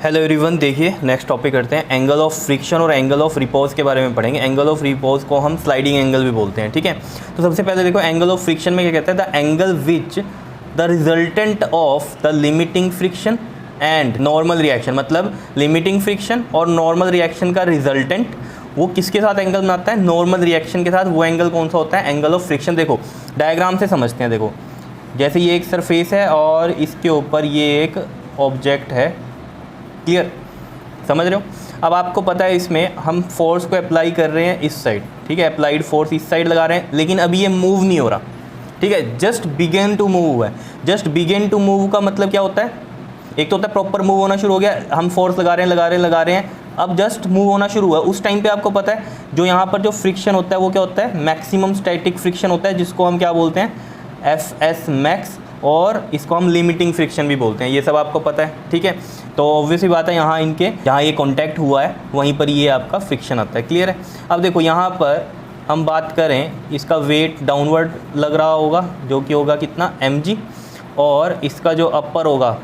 Hello everyone, देखिए next topic करते हैं। एंगल ऑफ फ्रिक्शन और एंगल ऑफ रिपोज के बारे में पढ़ेंगे। एंगल ऑफ रिपोज को हम स्लाइडिंग एंगल भी बोलते हैं, ठीक है। तो सबसे पहले देखो, एंगल ऑफ फ्रिक्शन में क्या कहते हैं, the angle which the resultant of the limiting friction and normal reaction, मतलब लिमिटिंग फ्रिक्शन और नॉर्मल रिएक्शन का रिजल्टेंट वो किसके साथ एंगल बनाता है, नॉर्मल रिएक्शन के साथ। वो एंगल कौन सा होता है, एंगल ऑफ फ्रिक्शन। देखो डायग्राम से समझते हैं। देखो जैसे ये एक सरफेस है और इसके ऊपर ये एक ऑब्जेक्ट है, क्लियर, समझ रहे हो। अब आपको पता है इसमें हम फोर्स को अप्लाई कर रहे हैं इस साइड, ठीक है, अप्लाइड फोर्स इस साइड लगा रहे हैं, लेकिन अभी ये मूव नहीं हो रहा, ठीक है, जस्ट बिगेन टू मूव हुआ है। जस्ट बिगेन टू मूव का मतलब क्या होता है, एक तो होता है प्रॉपर मूव होना शुरू हो गया, हम फोर्स लगा रहे हैं, अब जस्ट मूव होना शुरू हुआ। उस टाइम पे आपको पता है जो यहाँ पर जो फ्रिक्शन होता है वो क्या होता है, मैक्सिमम स्टैटिक फ्रिक्शन होता है, जिसको हम क्या बोलते हैं, एफ मैक्स, और इसको हम लिमिटिंग फ्रिक्शन भी बोलते हैं। ये सब आपको पता है, ठीक है। तो ऑब्वियसली बात है, यहाँ इनके जहाँ ये कांटेक्ट हुआ है वहीं पर ये आपका फ्रिक्शन आता है, क्लियर है। अब देखो यहाँ पर हम बात करें, इसका वेट डाउनवर्ड लग रहा होगा जो कि होगा कितना, mg, और इसका जो अपर होगा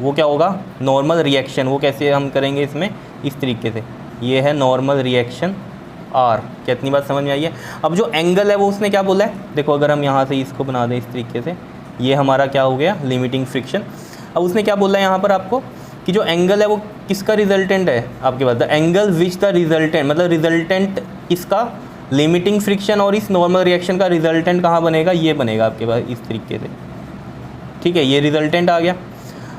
वो क्या होगा, नॉर्मल रिएक्शन। वो कैसे हम करेंगे इसमें, इस तरीके से, ये है नॉर्मल रिएक्शन r। कितनी बात समझ में आई है। अब जो एंगल है वो उसने क्या बोला है, देखो अगर हम यहाँ से इसको बना दें इस तरीके से, ये हमारा क्या हो गया, लिमिटिंग फ्रिक्शन। अब उसने क्या बोला है यहाँ पर आपको कि जो एंगल है वो किसका रिजल्टेंट है आपके पास, the angle which the resultant, मतलब रिजल्टेंट किसका, लिमिटिंग फ्रिक्शन, और इस नॉर्मल रिएक्शन का रिजल्टेंट कहाँ बनेगा, ये बनेगा आपके पास इस तरीके से, ठीक है, ये रिजल्टेंट आ गया।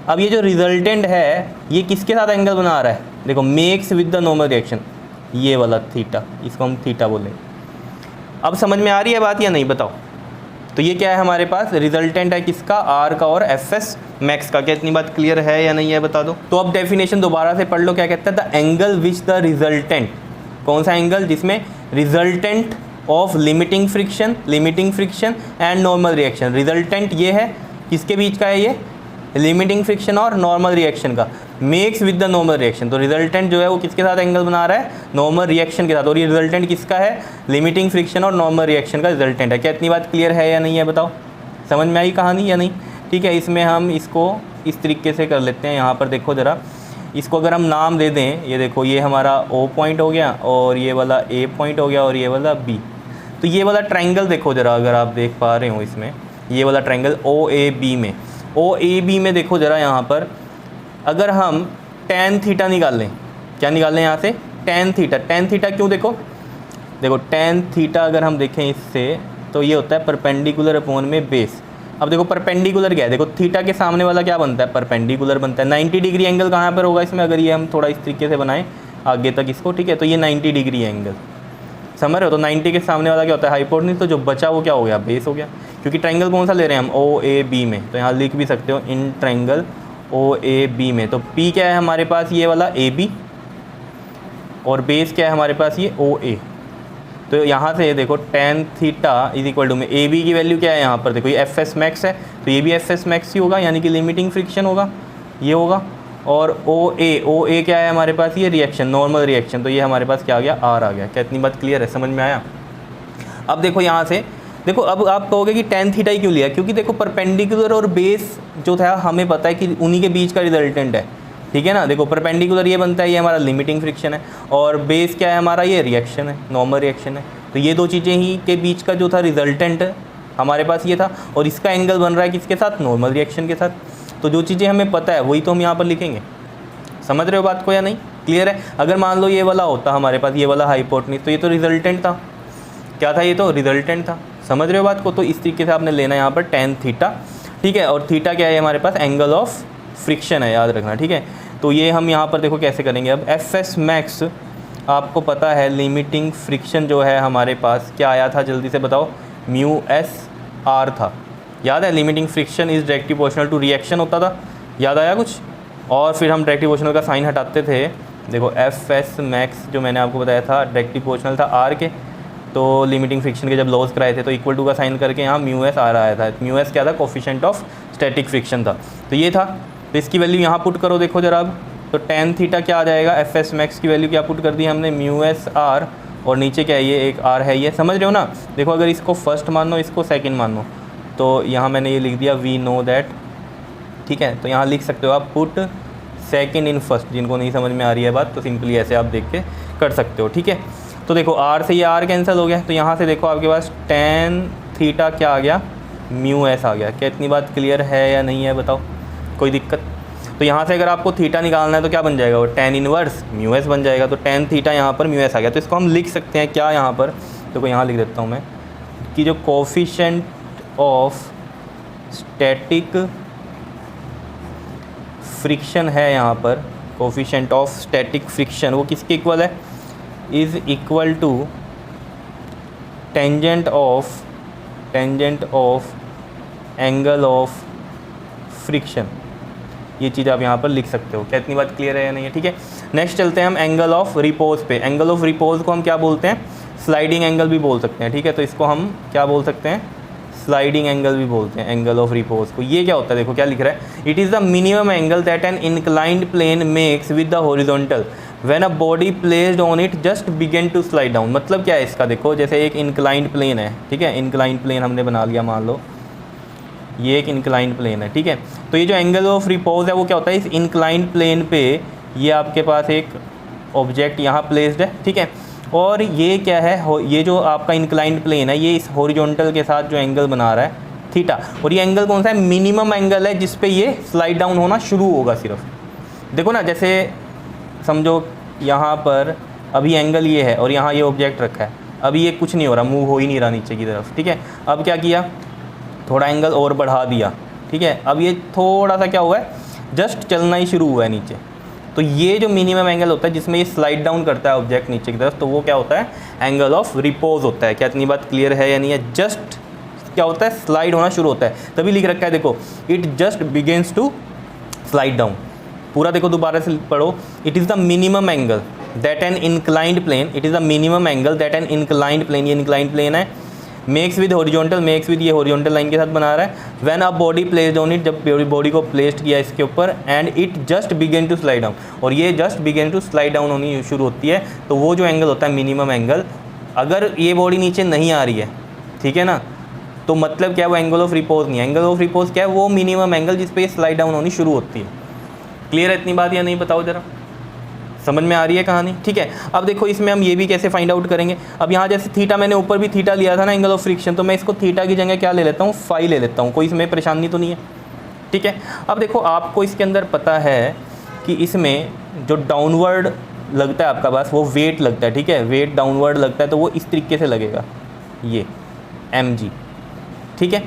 अब ये जो रिजल्टेंट है ये किसके साथ एंगल बना रहा है, देखो makes with the normal reaction, ये वाला थीटा, इसको हम थीटा बोलेंगे। अब समझ में आ रही है बात या नहीं, बताओ। तो ये क्या है हमारे पास, रिजल्टेंट है किसका, आर का और एफ एस मैक्स का। क्या इतनी बात क्लियर है या नहीं है, बता दो। तो अब डेफिनेशन दोबारा से पढ़ लो, क्या कहता है, the angle which the resultant, कौन सा एंगल, जिसमें resultant of limiting friction and normal reaction, resultant ये है किसके बीच का है, ये लिमिटिंग फ्रिक्शन और नॉर्मल रिएक्शन का, makes with the normal reaction. तो रिजल्टेंट जो है वो किसके साथ एंगल बना रहा है, नॉर्मल रिएक्शन के साथ, और ये रिजल्टेंट किसका है, लिमिटिंग फ्रिक्शन और नॉर्मल रिएक्शन का रिजल्टेंट है। क्या इतनी बात क्लियर है या नहीं है, बताओ, समझ में आई कहानी या नहीं, ठीक है। इसमें हम इसको इस तरीके से कर लेते हैं। यहाँ पर देखो ज़रा, इसको अगर हम नाम दे दें, ये देखो ये हमारा O पॉइंट हो गया, और ये वाला A पॉइंट हो गया, और ये वाला B। तो ये वाला ट्रायंगल देखो ज़रा, अगर आप देख पा रहे हो इसमें, ये वाला ट्रायंगल OAB में देखो ज़रा, यहाँ पर अगर हम tan थीटा निकाल लें, क्या निकाल लें यहाँ से, tan थीटा क्यों, देखो tan थीटा अगर हम देखें इससे, तो ये होता है परपेंडिकुलर अपॉन में बेस। अब देखो परपेंडिकुलर क्या है, देखो थीटा के सामने वाला क्या बनता है, परपेंडिकुलर बनता है। 90 डिग्री एंगल कहाँ पर होगा इसमें, अगर ये हम थोड़ा इस तरीके से बनाएं आगे तक इसको, ठीक है, तो ये 90 डिग्री एंगल, समझ रहे हो। तो 90 के सामने वाला क्या होता है, हाइपोटेन्यूज, तो जो बचा वो क्या हो गया, बेस हो गया। क्योंकि ट्रायंगल कौन सा ले रहे हैं हम, OAB में, तो यहाँ लिख भी सकते हो इन ट्रायंगल OAB में। तो P क्या है हमारे पास, ये वाला AB, और बेस क्या है हमारे पास, ये OA। तो यहाँ से देखो tan theta is equal to में AB की वैल्यू क्या है यहाँ पर, देखो ये FS मैक्स है, तो ये भी FS मैक्स ही होगा, यानी कि लिमिटिंग फ्रिक्शन होगा, ये होगा। और OA क्या है हमारे पास, ये रिएक्शन, नॉर्मल रिएक्शन, तो ये हमारे पास क्या आ गया, R आ गया। क्या इतनी बात क्लियर है, समझ में आया। अब देखो यहाँ से देखो, अब आप कहोगे कि tan थीटा ही क्यों लिया, क्योंकि देखो परपेंडिकुलर और बेस जो था हमें पता है कि उन्हीं के बीच का रिजल्टेंट है, ठीक है ना। देखो परपेंडिकुलर ये बनता है, ये हमारा लिमिटिंग फ्रिक्शन है, और बेस क्या है हमारा, ये रिएक्शन है, नॉर्मल रिएक्शन है। तो ये दो चीज़ें ही के बीच का जो था रिजल्टेंट हमारे पास ये था, और इसका एंगल बन रहा है किसके साथ, नॉर्मल रिएक्शन के साथ। तो जो चीज़ें हमें पता है वही तो हम यहाँ पर लिखेंगे, समझ रहे हो बात को या नहीं, क्लियर है। अगर मान लो ये वाला होता हमारे पास, ये वाला हाइपोटेन्यूज, तो ये तो रिजल्टेंट था, क्या था, ये तो रिजल्टेंट था, समझ रहे हो बात को। तो इस तरीके से आपने लेना है यहाँ पर tan थीटा, ठीक है, और थीटा क्या है हमारे पास, एंगल ऑफ फ्रिक्शन है, याद रखना, ठीक है। तो ये हम यहाँ पर देखो कैसे करेंगे। अब FS मैक्स आपको पता है, लिमिटिंग फ्रिक्शन जो है हमारे पास क्या आया था, जल्दी से बताओ, μSR था, याद है। Limiting friction is directly proportional to reaction होता था, याद आया कुछ, और फिर हम डायरेक्टली प्रोपोर्शनल का साइन हटाते थे। देखो FS मैक्स जो मैंने आपको बताया था डायरेक्टली प्रोपोर्शनल था R के, तो लिमिटिंग फ्रिक्शन के जब लॉस कराए थे तो इक्वल टू का साइन करके यहाँ μS आ रहा था। μS क्या था, कोफिशिएंट ऑफ स्टैटिक फ्रिक्शन था, तो ये था। तो इसकी वैल्यू यहाँ पुट करो, देखो जरा अब, तो tan थीटा क्या आ जाएगा, FS मैक्स की वैल्यू क्या पुट कर दी हमने, μSR, और नीचे क्या है, ये एक R है, ये समझ रहे हो ना। देखो अगर इसको फर्स्ट मानो, इसको सेकंड मानो, तो यहाँ मैंने ये लिख दिया वी नो दैट, ठीक है। तो यहाँ लिख सकते हो आप पुट सेकंड इन फर्स्ट। जिनको नहीं समझ में आ रही है बात तो सिंपली ऐसे आप देख के कर सकते हो, ठीक है। तो देखो आर से ये आर कैंसिल हो गया, तो यहाँ से देखो आपके पास टेन थीटा क्या आ गया, म्यू एस आ गया। क्या इतनी बात क्लियर है या नहीं है, बताओ कोई दिक्कत? तो यहाँ से अगर आपको थीटा निकालना है तो क्या बन जाएगा, वो टेन इनवर्स म्यू एस बन जाएगा। तो टेन थीटा यहाँ पर म्यू एस आ गया। तो इसको हम लिख सकते हैं क्या यहाँ पर, देखो यहाँ लिख देता हूँ मैं कि जो कोफिशिएंट ऑफ स्टैटिक फ्रिक्शन है यहाँ पर, कोफिशिएंट ऑफ स्टैटिक फ्रिक्शन वो किसके इक्वल है, is equal to tangent of angle of friction. ये चीज़ आप यहाँ पर लिख सकते हो। क्या इतनी बात क्लियर है या नहीं है, ठीक है। नेक्स्ट चलते हैं हम एंगल ऑफ रिपोज पे। एंगल ऑफ रिपोज को हम क्या बोलते हैं, स्लाइडिंग एंगल भी बोल सकते हैं, ठीक है। तो इसको हम क्या बोल सकते हैं, स्लाइडिंग एंगल भी बोलते हैं एंगल ऑफ रिपोज को। ये क्या होता है, देखो क्या लिख रहा है, it is the minimum angle that an inclined plane makes with the horizontal when a body placed on it just begin to slide down. मतलब क्या है इसका, देखो जैसे एक इंक्लाइंड प्लेन है, ठीक है, इंक्लाइंड प्लेन हमने बना लिया, मान लो ये एक इंक्लाइंड प्लेन है, ठीक है। तो ये जो एंगल ऑफ रिपोज है वो क्या होता है, इस इंक्लाइंड प्लेन पे ये आपके पास एक ऑब्जेक्ट यहाँ प्लेस्ड है, ठीक है। और ये क्या है, ये जो आपका इंक्लाइंड प्लेन है ये इस हॉरिजॉन्टल के साथ जो एंगल बना रहा है थीटा, और ये एंगल कौन सा है, मिनिमम एंगल है जिस पे ये स्लाइड डाउन होना शुरू होगा सिर्फ। देखो ना, जैसे समझो यहाँ पर अभी एंगल ये है और यहाँ ये ऑब्जेक्ट रखा है, अभी ये कुछ नहीं हो रहा, मूव हो ही नहीं रहा नीचे की तरफ, ठीक है। अब क्या किया, थोड़ा एंगल और बढ़ा दिया, ठीक है। अब ये थोड़ा सा क्या हुआ है, जस्ट चलना ही शुरू हुआ है नीचे। तो ये जो मिनिमम एंगल होता है जिसमें ये स्लाइड डाउन करता है ऑब्जेक्ट नीचे की तरफ, तो वो क्या होता है, एंगल ऑफ रिपोज होता है। क्या इतनी बात क्लियर है या नहीं है? जस्ट क्या होता है, स्लाइड होना शुरू होता है, तभी लिख रखा है देखो, it just begins to slide down. पूरा देखो दोबारा से पढ़ो, it is the minimum angle that an inclined plane, it is the minimum angle that an inclined plane, ये इंक्लाइंड प्लेन है, makes with horizontal, makes with ये horizontal line के साथ बना रहा है, when a body placed on it, जब body को प्लेस्ड किया इसके ऊपर, and it just begin to slide down, और ये just begin to slide down होनी शुरू होती है। तो वो जो एंगल होता है मिनिमम एंगल, अगर ये बॉडी नीचे नहीं आ रही है, ठीक है ना, तो मतलब क्या है, वो एंगल ऑफ रिपोज नहीं है। एंगल ऑफ रिपोज क्या है, वो मिनिमम एंगल जिस पे ये स्लाइड डाउन होनी शुरू होती है। क्लियर है इतनी बात या नहीं, बताओ ज़रा, समझ में आ रही है कहानी, ठीक है। अब देखो इसमें हम ये भी कैसे फाइंड आउट करेंगे। अब यहाँ जैसे थीटा, मैंने ऊपर भी थीटा लिया था ना एंगल ऑफ फ्रिक्शन, तो मैं इसको थीटा की जगह क्या ले लेता हूँ, फाई ले लेता हूँ, कोई इसमें परेशानी तो नहीं है, ठीक है। अब देखो आपको इसके अंदर पता है कि इसमें जो डाउनवर्ड लगता है आपका पास, वो वेट लगता है, ठीक है, वेट डाउनवर्ड लगता है, तो वो इस तरीके से लगेगा, ये mg, ठीक है।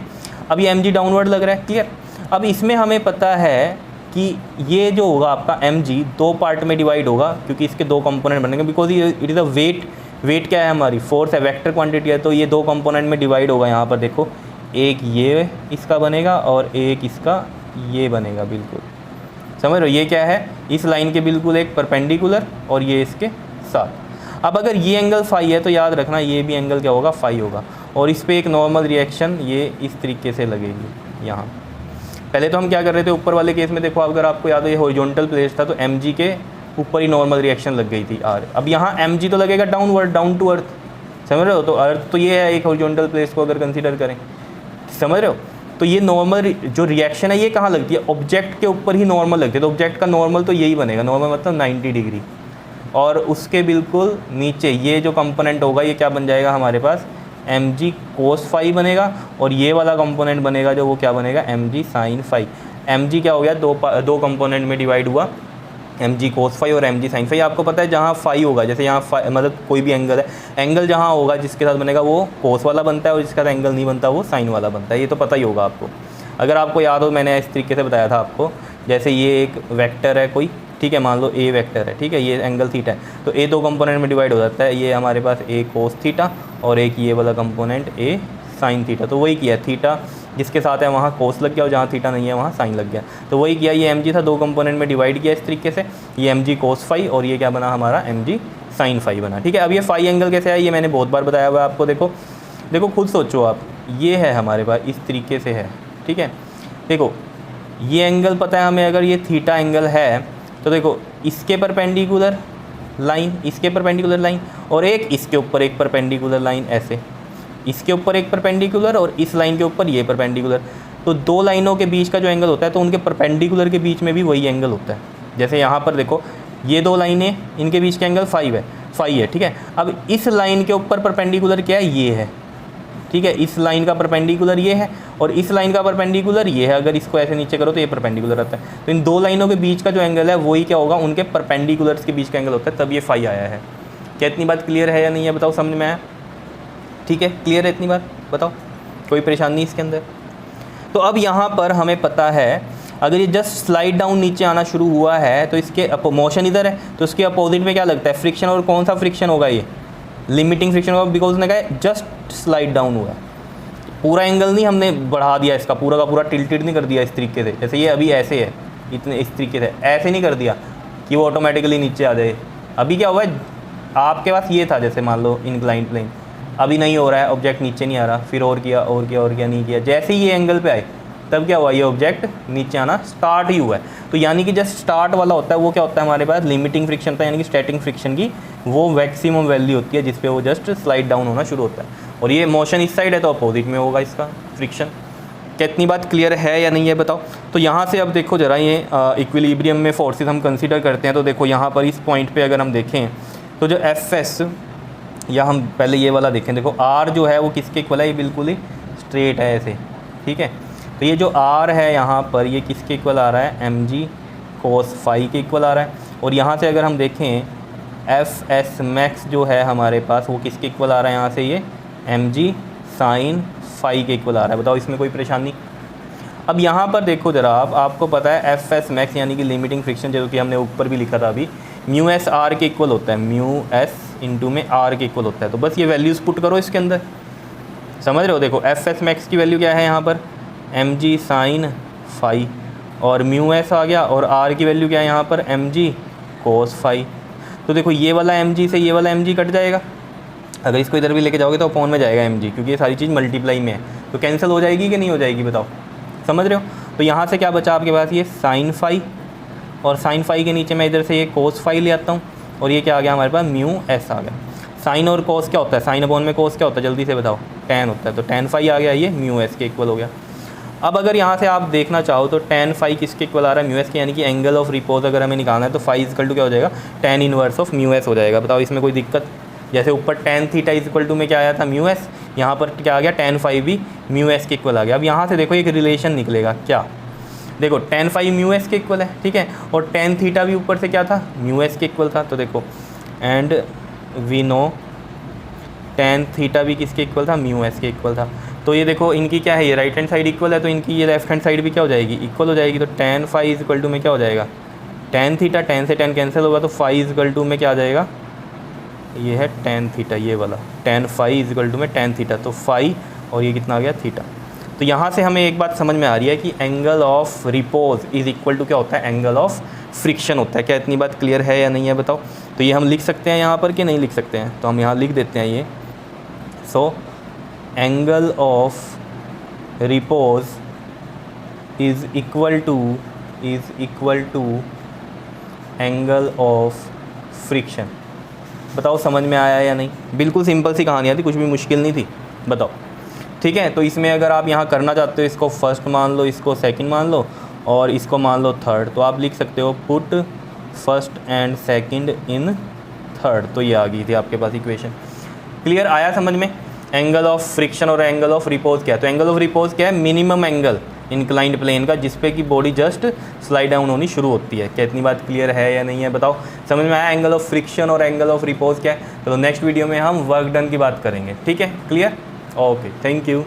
अब ये mg डाउनवर्ड लग रहा है, क्लियर। अब इसमें हमें पता है कि ये जो होगा आपका mg दो पार्ट में डिवाइड होगा, क्योंकि इसके दो कंपोनेंट बनेंगे, because it is a weight, weight क्या है हमारी, फोर्स है, वेक्टर क्वांटिटी है, तो ये दो कंपोनेंट में डिवाइड होगा। यहाँ पर देखो, एक ये इसका बनेगा और एक इसका ये बनेगा, बिल्कुल समझ रहे हो, ये क्या है, इस लाइन के बिल्कुल एक परपेंडिकुलर और ये इसके साथ। अब अगर ये एंगल फाई है तो याद रखना ये भी एंगल क्या होगा, फाई होगा, और इस पर एक नॉर्मल रिएक्शन ये इस तरीके से लगेगी यहाँ। पहले तो हम क्या कर रहे थे, ऊपर वाले केस में देखो, अगर आपको याद हो ये हॉरिजॉन्टल प्लेस था, तो mg के ऊपर ही नॉर्मल रिएक्शन लग गई थी r। अब यहाँ mg तो लगेगा डाउनवर्ड, डाउन टू अर्थ, समझ रहे हो, तो अर्थ तो ये है एक हॉरिजॉन्टल प्लेस को अगर कंसीडर करें, समझ रहे हो। तो ये नॉर्मल जो रिएक्शन है ये कहाँ लगती है, ऑब्जेक्ट के ऊपर ही नॉर्मल लगती है, तो ऑब्जेक्ट का नॉर्मल तो यही बनेगा, नॉर्मल मतलब 90 डिग्री, और उसके बिल्कुल नीचे ये जो कंपोनेंट होगा ये क्या बन जाएगा हमारे पास, mg cos फाई बनेगा, और ये वाला कंपोनेंट बनेगा जो वो क्या बनेगा, mg sin फाई। mg क्या हो गया, दो कंपोनेंट में डिवाइड हुआ, mg cos फाई और mg sin फाई। आपको पता है जहाँ फाई होगा, जैसे यहाँ फाई मतलब कोई भी एंगल है, एंगल जहाँ होगा जिसके साथ बनेगा वो cos वाला बनता है, और जिसका एंगल नहीं बनता वो sin वाला बनता है, ये तो पता ही होगा आपको। अगर आपको याद हो, मैंने इस तरीके से बताया था आपको, जैसे ये एक वेक्टर है कोई, ठीक है, मान लो a वेक्टर है, ठीक है, ये एंगल थीटा है, तो a दो कंपोनेंट में डिवाइड हो जाता है, ये हमारे पास a cos थीटा और एक ये वाला कंपोनेंट a sin थीटा। तो वही किया, थीटा जिसके साथ है वहाँ cos लग गया, और जहाँ थीटा नहीं है वहाँ sin लग गया, तो वही किया, ये mg था, दो कंपोनेंट में डिवाइड किया इस तरीके से, ये mg cos फाई और ये क्या बना हमारा mg sin फाई बना, ठीक है। अब ये फाई एंगल कैसे है, ये मैंने बहुत बार बताया हुआ है आपको। देखो खुद सोचो आप, ये है हमारे पास इस तरीके से है, ठीक है। देखो ये एंगल पता है हमें, अगर ये थीटा एंगल है तो देखो इसके परपेंडिकुलर लाइन, इसके परपेंडिकुलर लाइन, और एक इसके ऊपर एक परपेंडिकुलर लाइन, ऐसे इसके ऊपर एक परपेंडिकुलर और इस लाइन के ऊपर ये परपेंडिकुलर, तो दो लाइनों के बीच का जो एंगल होता है तो उनके परपेंडिकुलर के बीच में भी वही एंगल होता है, जैसे यहाँ पर देखो ये दो लाइनें, इनके बीच का एंगल फाई है, ठीक है। अब इस लाइन के ऊपर परपेंडिकुलर क्या है, ये है, ठीक है। इस लाइन का परपेंडिकुलर ये है और इस लाइन का परपेंडिकुलर ये है। अगर इसको ऐसे नीचे करो तो ये परपेंडिकुलर आता है। तो इन दो लाइनों के बीच का जो एंगल है वही क्या होगा, उनके परपेंडिकुलर्स के बीच का एंगल होता है, तब ये फाई आया है। क्या इतनी बात क्लियर है या नहीं है, बताओ, समझ में आया? ठीक है, क्लियर है इतनी बात, बताओ, कोई परेशानी इसके अंदर? तो अब यहाँ पर हमें पता है अगर ये जस्ट स्लाइड डाउन नीचे आना शुरू हुआ है तो इसके मोशन इधर है, तो इसके अपोजिट में क्या लगता है, फ्रिक्शन। और कौन सा फ्रिक्शन होगा, ये लिमिटिंग फ्रिक्शन होगा, बिकॉज उसने कहा जस्ट स्लाइड डाउन हुआ है। पूरा एंगल नहीं हमने बढ़ा दिया इसका, पूरा का पूरा टिल्टेड नहीं कर दिया इस तरीके से, जैसे ये अभी ऐसे है, इतने इस तरीके से ऐसे नहीं कर दिया कि वो ऑटोमेटिकली नीचे आ जाए। अभी क्या हुआ है, आपके पास ये था जैसे मान लो इंक्लाइंड प्लेन, अभी नहीं हो रहा है, ऑब्जेक्ट नीचे नहीं आ रहा, फिर और किया और किया और किया, नहीं किया, जैसे ही ये एंगल पे आए तब क्या हुआ, ये ऑब्जेक्ट नीचे आना स्टार्ट ही हुआ है। तो यानी कि जस्ट स्टार्ट वाला होता है वो क्या होता है हमारे पास, लिमिटिंग फ्रिक्शन होता है, यानी कि स्टैटिक फ्रिक्शन की वो मैक्सिमम वैल्यू होती है जिस पे वो जस्ट स्लाइड डाउन होना शुरू होता है। और ये मोशन इस साइड है तो अपोजिट में होगा इसका फ्रिक्शन। क्या इतनी बात क्लियर है या नहीं है, बताओ। तो यहाँ से अब देखो ज़रा, ये इक्विलिब्रियम में फोर्सेस हम कंसिडर करते हैं। तो देखो यहाँ पर इस पॉइंट पे अगर हम देखें तो जो एफ या हम पहले ये वाला देखें, देखो आर जो है वो किसके इक्वल है, ये बिल्कुल ही स्ट्रेट है ऐसे, ठीक है। तो ये जो आर है यहाँ पर ये किसके इक्वल आ रहा है, एम जी कोस फाई के इक्वल आ रहा है। और यहाँ से अगर हम देखें एफ एस मैक्स जो है हमारे पास वो किसके इक्वल आ रहा है, यहाँ से ये एम जी साइन फाई के इक्वल आ रहा है। बताओ इसमें कोई परेशानी? अब यहाँ पर देखो ज़रा, आपको पता है एफ एस मैक्स यानी कि लिमिटिंग फ्रिक्शन, जो कि हमने ऊपर भी लिखा था अभी, म्यू एस आर के इक्वल होता है, म्यू एस इंटू में आर के इक्वल होता है। तो बस ये वैल्यूज़ पुट करो इसके अंदर, समझ रहे हो। देखो एफ एस मैक्स की वैल्यू क्या है यहाँ पर, एम जी साइन फाई, और म्यू एस आ गया, और आर की वैल्यू क्या है यहाँ पर, एम जी कोस फाई। तो देखो ये वाला एम जी से ये वाला एम जी कट जाएगा, अगर इसको इधर भी लेके जाओगे तो अपॉन में जाएगा एम जी, क्योंकि ये सारी चीज़ मल्टीप्लाई में है, तो कैंसिल हो जाएगी कि नहीं हो जाएगी, बताओ, समझ रहे हो। तो यहाँ से क्या बचा आपके पास, ये साइन फाई, और साइन फाई के नीचे मैं इधर से ये कोस फाई ले आता हूँ, और ये क्या आ गया हमारे पास, म्यू एस आ गया। साइन और कोस क्या होता है, साइन अपॉन में कोस क्या होता है, जल्दी से बताओ, टैन होता है, तो टैन फाई आ गया, ये म्यू एस के इक्वल हो गया। अब अगर यहाँ से आप देखना चाहो तो टैन फाई किसके इक्वल आ रहा है, म्यू एस के, यानी कि एंगल ऑफ रिपोज अगर हमें निकालना है तो फाई इक्वल टू क्या हो जाएगा, tan inverse of mu S हो जाएगा। बताओ इसमें कोई दिक्कत? जैसे ऊपर tan theta is equal to में क्या आया था, म्यू एस, यहाँ पर क्या आ गया, टैन फाई भी म्यू एस के इक्वल आ गया। अब यहाँ से देखो एक रिलेशन निकलेगा, क्या, देखो टैन फाई म्यू एस के इक्वल है, ठीक है, और टैन थीटा भी ऊपर से क्या था, म्यू एस के इक्वल था। तो देखो and we know tan theta भी किसके इक्वल था, म्यू एस के इक्वल था। तो ये देखो इनकी क्या है, ये राइट हैंड साइड इक्वल है, तो इनकी ये लेफ्ट हैंड साइड भी क्या हो जाएगी, इक्वल हो जाएगी। तो tan phi is equal to में क्या हो जाएगा, टैन थीटा, टैन से टैन कैंसिल होगा, तो फाई इज इक्वल टू में क्या आ जाएगा, ये है टैन थीटा, ये वाला tan phi is equal to में टैन थीटा, तो फाई और ये कितना आ गया, थीटा। तो यहाँ से हमें एक बात समझ में आ रही है कि angle of repose is equal to क्या होता है, एंगल ऑफ फ्रिक्शन होता है। क्या इतनी बात क्लियर है या नहीं है, बताओ। तो ये हम लिख सकते हैं यहाँ पर कि नहीं लिख सकते हैं, तो हम यहाँ लिख देते हैं ये। So angle of repose is equal to angle of friction. बताओ समझ में आया या नहीं। बिल्कुल सिंपल सी कहानी थी, कुछ भी मुश्किल नहीं थी, बताओ, ठीक है। तो इसमें अगर आप यहाँ करना चाहते हो, इसको फर्स्ट मान लो, इसको सेकंड मान लो, और इसको मान लो थर्ड, तो आप लिख सकते हो put first and second in third. तो ये आ गई थी आपके पास इक्वेशन। क्लियर आया समझ में। एंगल ऑफ फ्रिक्शन और एंगल ऑफ रिपोज क्या है, तो एंगल ऑफ रिपोज क्या है, मिनिमम एंगल इंक्लाइंड प्लेन का जिस पे कि बॉडी जस्ट स्लाइड डाउन होनी शुरू होती है। क्या इतनी बात क्लियर है या नहीं है, बताओ, समझ में आया। एंगल ऑफ फ्रिक्शन और एंगल ऑफ रिपोज क्या है। तो नेक्स्ट वीडियो में हम वर्क डन की बात करेंगे, ठीक है, क्लियर, ओके, थैंक यू।